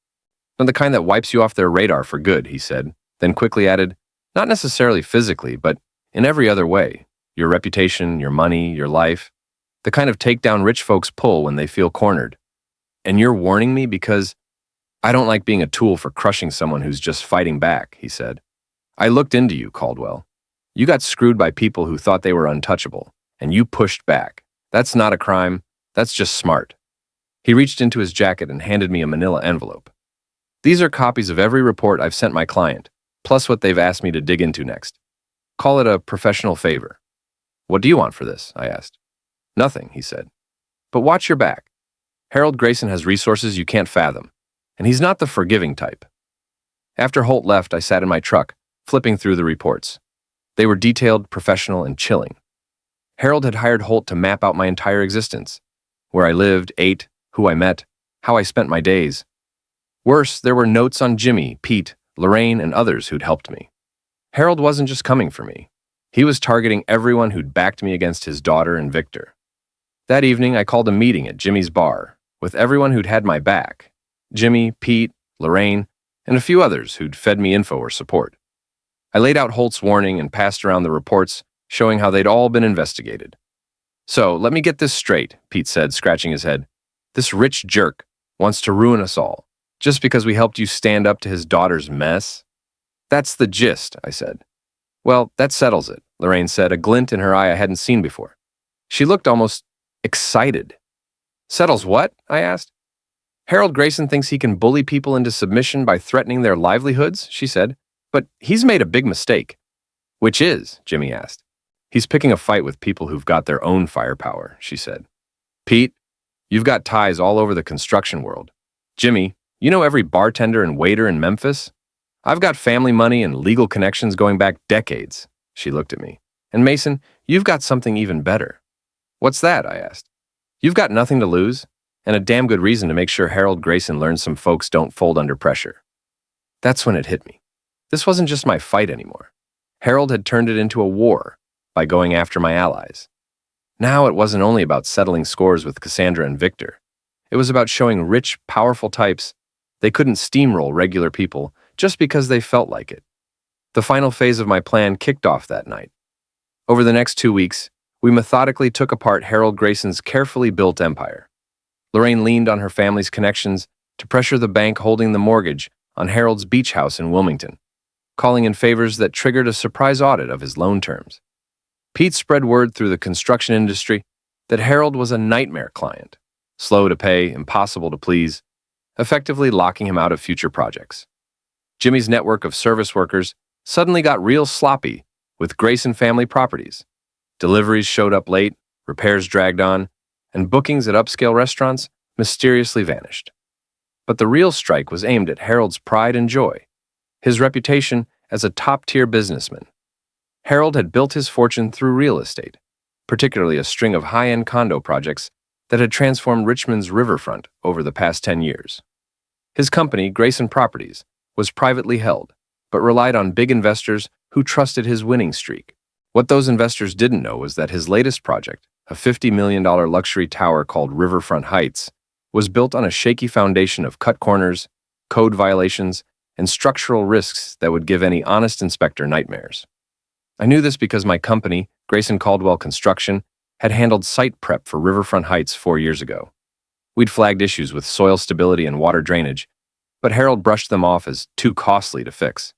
Not the kind that wipes you off their radar for good, he said, then quickly added, not necessarily physically, but in every other way. Your reputation, your money, your life. The kind of takedown rich folks pull when they feel cornered. And you're warning me because I don't like being a tool for crushing someone who's just fighting back, he said. I looked into you, Caldwell. You got screwed by people who thought they were untouchable, and you pushed back. That's not a crime. That's just smart. He reached into his jacket and handed me a manila envelope. These are copies of every report I've sent my client, plus what they've asked me to dig into next. Call it a professional favor. What do you want for this? I asked. Nothing, he said. But watch your back. Harold Grayson has resources you can't fathom, and he's not the forgiving type. After Holt left, I sat in my truck, flipping through the reports. They were detailed, professional, and chilling. Harold had hired Holt to map out my entire existence, where I lived, ate, who I met, how I spent my days. Worse, there were notes on Jimmy, Pete, Lorraine, and others who'd helped me. Harold wasn't just coming for me. He was targeting everyone who'd backed me against his daughter and Victor. That evening, I called a meeting at Jimmy's bar with everyone who'd had my back. Jimmy, Pete, Lorraine, and a few others who'd fed me info or support. I laid out Holt's warning and passed around the reports showing how they'd all been investigated. So, let me get this straight, Pete said, scratching his head. This rich jerk wants to ruin us all, just because we helped you stand up to his daughter's mess? That's the gist, I said. Well, that settles it, Lorraine said, a glint in her eye I hadn't seen before. She looked almost excited. Settles what? I asked. Harold Grayson thinks he can bully people into submission by threatening their livelihoods, she said, but he's made a big mistake. Which is? Jimmy asked. He's picking a fight with people who've got their own firepower, she said. Pete, you've got ties all over the construction world. Jimmy, you know every bartender and waiter in Memphis? I've got family money and legal connections going back decades, she looked at me. And Mason, you've got something even better. What's that? I asked. You've got nothing to lose, and a damn good reason to make sure Harold Grayson learns some folks don't fold under pressure. That's when it hit me. This wasn't just my fight anymore. Harold had turned it into a war by going after my allies. Now it wasn't only about settling scores with Cassandra and Victor. It was about showing rich, powerful types they couldn't steamroll regular people just because they felt like it. The final phase of my plan kicked off that night. Over the next 2 weeks, we methodically took apart Harold Grayson's carefully built empire. Lorraine leaned on her family's connections to pressure the bank holding the mortgage on Harold's beach house in Wilmington, calling in favors that triggered a surprise audit of his loan terms. Pete spread word through the construction industry that Harold was a nightmare client, slow to pay, impossible to please, effectively locking him out of future projects. Jimmy's network of service workers suddenly got real sloppy with Grayson family properties. Deliveries showed up late, repairs dragged on, and bookings at upscale restaurants mysteriously vanished. But the real strike was aimed at Harold's pride and joy, his reputation as a top-tier businessman. Harold had built his fortune through real estate, particularly a string of high-end condo projects that had transformed Richmond's Riverfront over the past 10 years. His company, Grayson Properties, was privately held, but relied on big investors who trusted his winning streak. What those investors didn't know was that his latest project, a $50 million luxury tower called Riverfront Heights, was built on a shaky foundation of cut corners, code violations, and structural risks that would give any honest inspector nightmares. I knew this because my company, Grayson Caldwell Construction, had handled site prep for Riverfront Heights 4 years ago. We'd flagged issues with soil stability and water drainage, but Harold brushed them off as too costly to fix.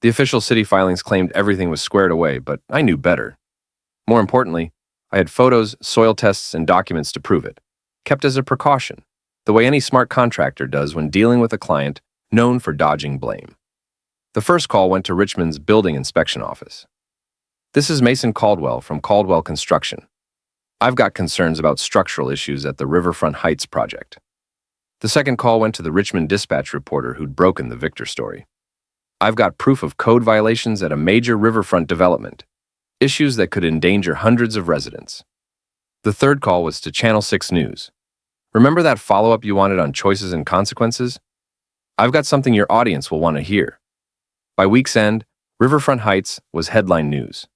The official city filings claimed everything was squared away, but I knew better. More importantly, I had photos, soil tests, and documents to prove it, kept as a precaution, the way any smart contractor does when dealing with a client known for dodging blame. The first call went to Richmond's building inspection office. This is Mason Caldwell from Caldwell Construction. I've got concerns about structural issues at the Riverfront Heights project. The second call went to the Richmond Dispatch reporter who'd broken the Victor story. I've got proof of code violations at a major riverfront development, issues that could endanger hundreds of residents. The third call was to Channel 6 News. Remember that follow-up you wanted on choices and consequences? I've got something your audience will want to hear. By week's end, Riverfront Heights was headline news.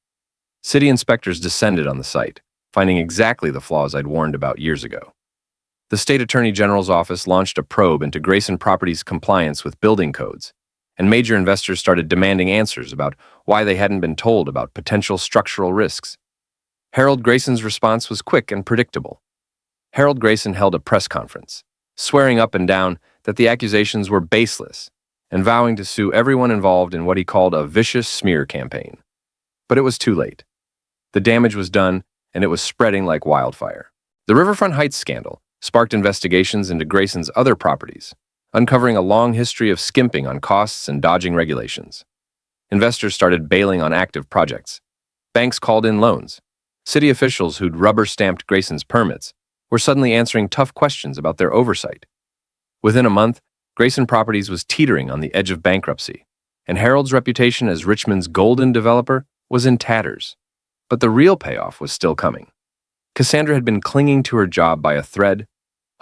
City inspectors descended on the site, finding exactly the flaws I'd warned about years ago. The state attorney general's office launched a probe into Grayson Properties' compliance with building codes, and major investors started demanding answers about why they hadn't been told about potential structural risks. Harold Grayson's response was quick and predictable. Harold Grayson held a press conference, swearing up and down that the accusations were baseless and vowing to sue everyone involved in what he called a vicious smear campaign. But it was too late. The damage was done, and it was spreading like wildfire. The Riverfront Heights scandal sparked investigations into Grayson's other properties, uncovering a long history of skimping on costs and dodging regulations. Investors started bailing on active projects. Banks called in loans. City officials who'd rubber-stamped Grayson's permits were suddenly answering tough questions about their oversight. Within a month, Grayson Properties was teetering on the edge of bankruptcy, and Harold's reputation as Richmond's golden developer was in tatters. But the real payoff was still coming. Cassandra had been clinging to her job by a thread,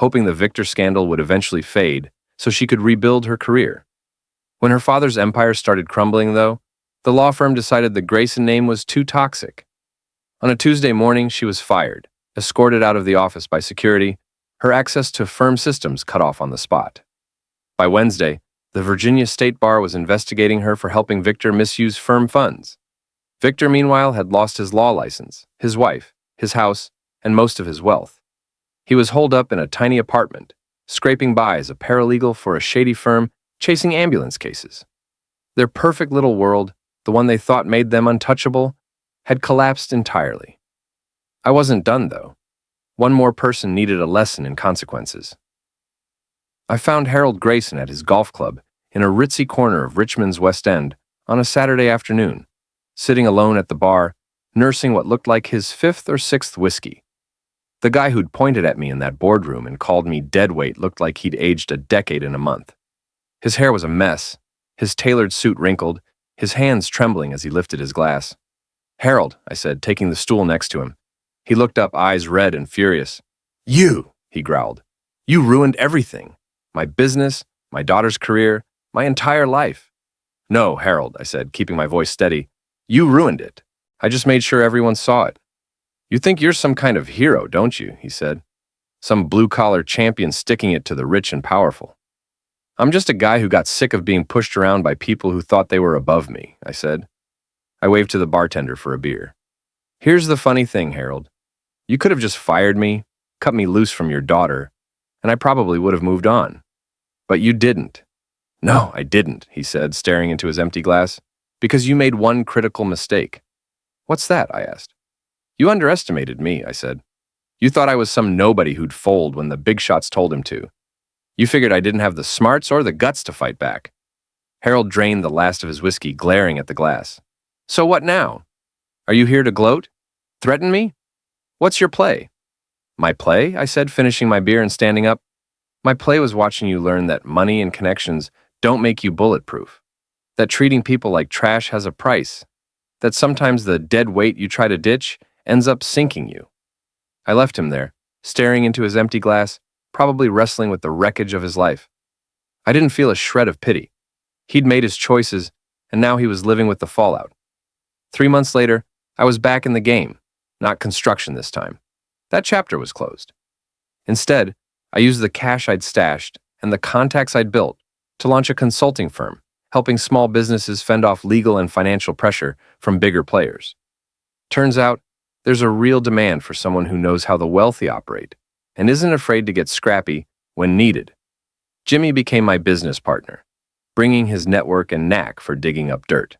hoping the Victor scandal would eventually fade so she could rebuild her career. When her father's empire started crumbling, though, the law firm decided the Grayson name was too toxic. On a Tuesday morning, she was fired, escorted out of the office by security, her access to firm systems cut off on the spot. By Wednesday, the Virginia State Bar was investigating her for helping Victor misuse firm funds. Victor, meanwhile, had lost his law license, his wife, his house, and most of his wealth. He was holed up in a tiny apartment, scraping by as a paralegal for a shady firm chasing ambulance cases. Their perfect little world, the one they thought made them untouchable, had collapsed entirely. I wasn't done, though. One more person needed a lesson in consequences. I found Harold Grayson at his golf club in a ritzy corner of Richmond's West End on a Saturday afternoon, sitting alone at the bar, nursing what looked like his fifth or sixth whiskey. The guy who'd pointed at me in that boardroom and called me deadweight looked like he'd aged a decade in a month. His hair was a mess, his tailored suit wrinkled, his hands trembling as he lifted his glass. "Harold," I said, taking the stool next to him. He looked up, eyes red and furious. "You," he growled. "You ruined everything. My business, my daughter's career, my entire life." "No, Harold," I said, keeping my voice steady. "You ruined it. I just made sure everyone saw it." "You think you're some kind of hero, don't you?" he said. "Some blue-collar champion sticking it to the rich and powerful." "I'm just a guy who got sick of being pushed around by people who thought they were above me," I said. I waved to the bartender for a beer. "Here's the funny thing, Harold. You could have just fired me, cut me loose from your daughter, and I probably would have moved on. But you didn't." "No, I didn't," he said, staring into his empty glass, "because you made one critical mistake." "What's that?" I asked. "You underestimated me," I said. "You thought I was some nobody who'd fold when the big shots told him to. You figured I didn't have the smarts or the guts to fight back." Harold drained the last of his whiskey, glaring at the glass. "So what now? Are you here to gloat? Threaten me? What's your play?" "My play?" I said, finishing my beer and standing up. "My play was watching you learn that money and connections don't make you bulletproof, that treating people like trash has a price, that sometimes the dead weight you try to ditch ends up sinking you." I left him there, staring into his empty glass, probably wrestling with the wreckage of his life. I didn't feel a shred of pity. He'd made his choices, and now he was living with the fallout. 3 months later, I was back in the game, not construction this time. That chapter was closed. Instead, I used the cash I'd stashed and the contacts I'd built to launch a consulting firm, helping small businesses fend off legal and financial pressure from bigger players. Turns out, there's a real demand for someone who knows how the wealthy operate and isn't afraid to get scrappy when needed. Jimmy became my business partner, bringing his network and knack for digging up dirt.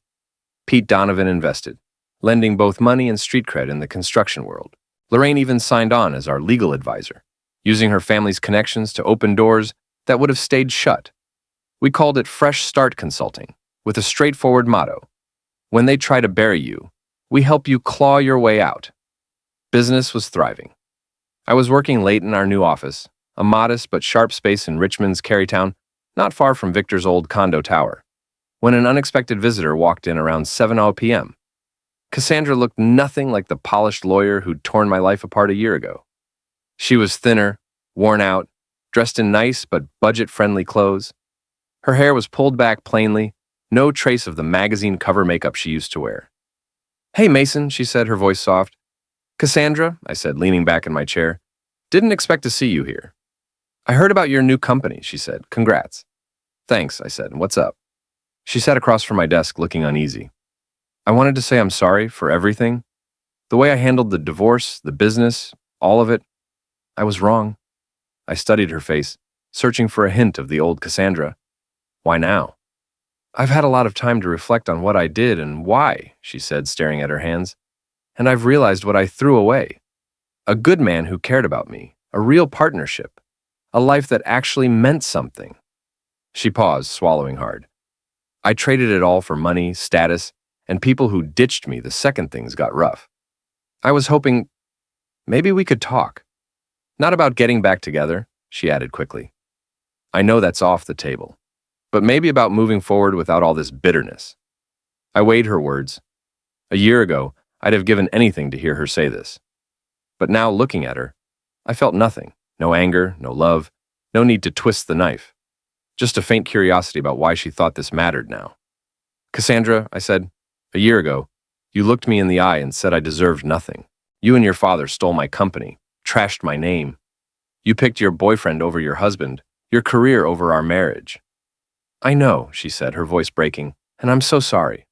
Pete Donovan invested, lending both money and street cred in the construction world. Lorraine even signed on as our legal advisor, using her family's connections to open doors that would have stayed shut. We called it Fresh Start Consulting, with a straightforward motto: when they try to bury you, we help you claw your way out. Business was thriving. I was working late in our new office, a modest but sharp space in Richmond's Carytown, not far from Victor's old condo tower, when an unexpected visitor walked in around 7:00 p.m. Cassandra looked nothing like the polished lawyer who'd torn my life apart a year ago. She was thinner, worn out, dressed in nice but budget-friendly clothes. Her hair was pulled back plainly, no trace of the magazine cover makeup she used to wear. "Hey, Mason," she said, her voice soft. "Cassandra," I said, leaning back in my chair. "Didn't expect to see you here." "I heard about your new company," she said. "Congrats." "Thanks," I said. "What's up?" She sat across from my desk, looking uneasy. "I wanted to say I'm sorry for everything. The way I handled the divorce, the business, all of it. I was wrong." I studied her face, searching for a hint of the old Cassandra. "Why now?" "I've had a lot of time to reflect on what I did and why," she said, staring at her hands. "And I've realized what I threw away. A good man who cared about me, a real partnership, a life that actually meant something." She paused, swallowing hard. "I traded it all for money, status, and people who ditched me the second things got rough. I was hoping maybe we could talk. Not about getting back together," she added quickly. "I know that's off the table. But maybe about moving forward without all this bitterness." I weighed her words. A year ago, I'd have given anything to hear her say this. But now, looking at her, I felt nothing. No anger, no love, no need to twist the knife. Just a faint curiosity about why she thought this mattered now. "Cassandra," I said, "a year ago, you looked me in the eye and said I deserved nothing. You and your father stole my company, trashed my name. You picked your boyfriend over your husband, your career over our marriage." "I know," she said, her voice breaking, "and I'm so sorry."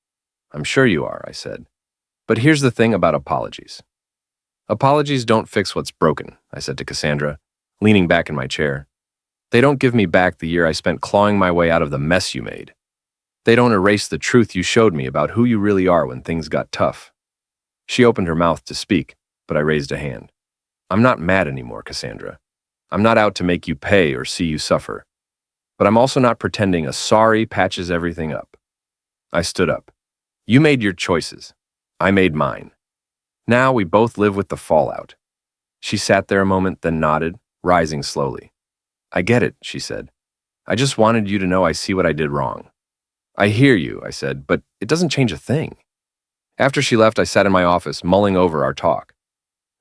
"I'm sure you are," I said. "But here's the thing about apologies. Apologies don't fix what's broken," I said to Cassandra, leaning back in my chair. "They don't give me back the year I spent clawing my way out of the mess you made. They don't erase the truth you showed me about who you really are when things got tough." She opened her mouth to speak, but I raised a hand. "I'm not mad anymore, Cassandra. I'm not out to make you pay or see you suffer. But I'm also not pretending a sorry patches everything up." I stood up. "You made your choices. I made mine. Now we both live with the fallout." She sat there a moment, then nodded, rising slowly. "I get it," she said. "I just wanted you to know I see what I did wrong." "I hear you," I said, "but it doesn't change a thing." After she left, I sat in my office, mulling over our talk.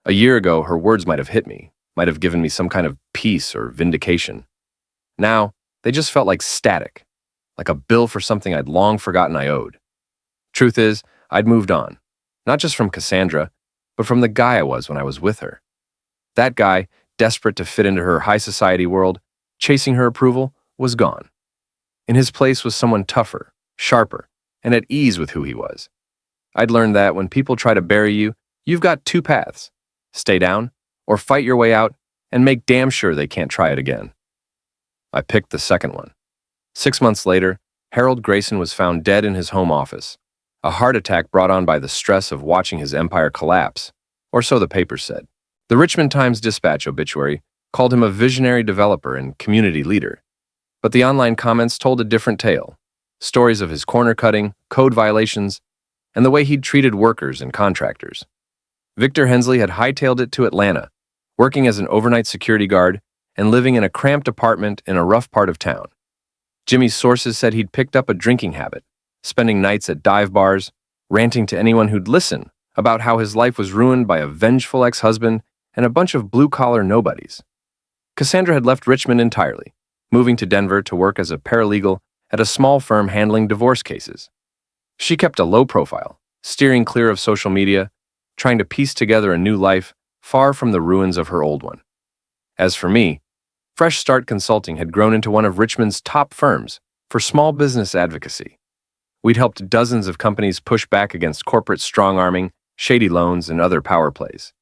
A year ago, her words might have hit me, might have given me some kind of peace or vindication. Now, they just felt like static, like a bill for something I'd long forgotten I owed. Truth is, I'd moved on, not just from Cassandra, but from the guy I was when I was with her. That guy, desperate to fit into her high society world, chasing her approval, was gone. In his place was someone tougher, sharper, and at ease with who he was. I'd learned that when people try to bury you, you've got two paths: stay down, or fight your way out and make damn sure they can't try it again. I picked the second one. 6 months later, Harold Grayson was found dead in his home office, a heart attack brought on by the stress of watching his empire collapse, or so the papers said. The Richmond Times-Dispatch obituary called him a visionary developer and community leader. But the online comments told a different tale. Stories of his corner cutting, code violations, and the way he'd treated workers and contractors. Victor Hensley had hightailed it to Atlanta, working as an overnight security guard and living in a cramped apartment in a rough part of town. Jimmy's sources said he'd picked up a drinking habit, spending nights at dive bars, ranting to anyone who'd listen about how his life was ruined by a vengeful ex-husband and a bunch of blue-collar nobodies. Cassandra had left Richmond entirely, moving to Denver to work as a paralegal at a small firm handling divorce cases. She kept a low profile, steering clear of social media, trying to piece together a new life far from the ruins of her old one. As for me, Fresh Start Consulting had grown into one of Richmond's top firms for small business advocacy. We'd helped dozens of companies push back against corporate strong-arming, shady loans, and other power plays.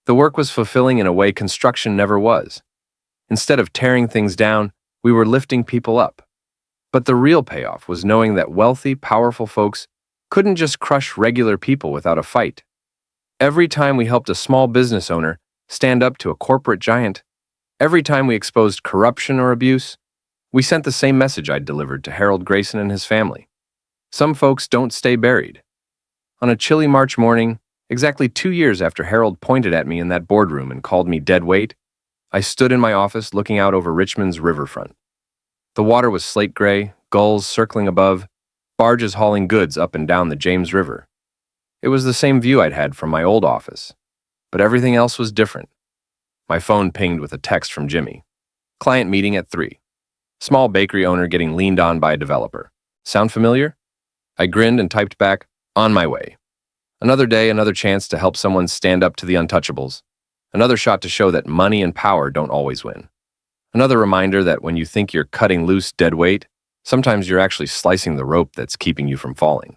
The work was fulfilling in a way construction never was. Instead of tearing things down, we were lifting people up. But the real payoff was knowing that wealthy, powerful folks couldn't just crush regular people without a fight. Every time we helped a small business owner stand up to a corporate giant, every time we exposed corruption or abuse, we sent the same message I'd delivered to Harold Grayson and his family. Some folks don't stay buried. On a chilly March morning, exactly 2 years after Harold pointed at me in that boardroom and called me dead weight, I stood in my office looking out over Richmond's riverfront. The water was slate gray, gulls circling above, barges hauling goods up and down the James River. It was the same view I'd had from my old office, but everything else was different. My phone pinged with a text from Jimmy. Client meeting at 3. Small bakery owner getting leaned on by a developer. Sound familiar? I grinned and typed back, on my way. Another day, another chance to help someone stand up to the untouchables. Another shot to show that money and power don't always win. Another reminder that when you think you're cutting loose dead weight, sometimes you're actually slicing the rope that's keeping you from falling.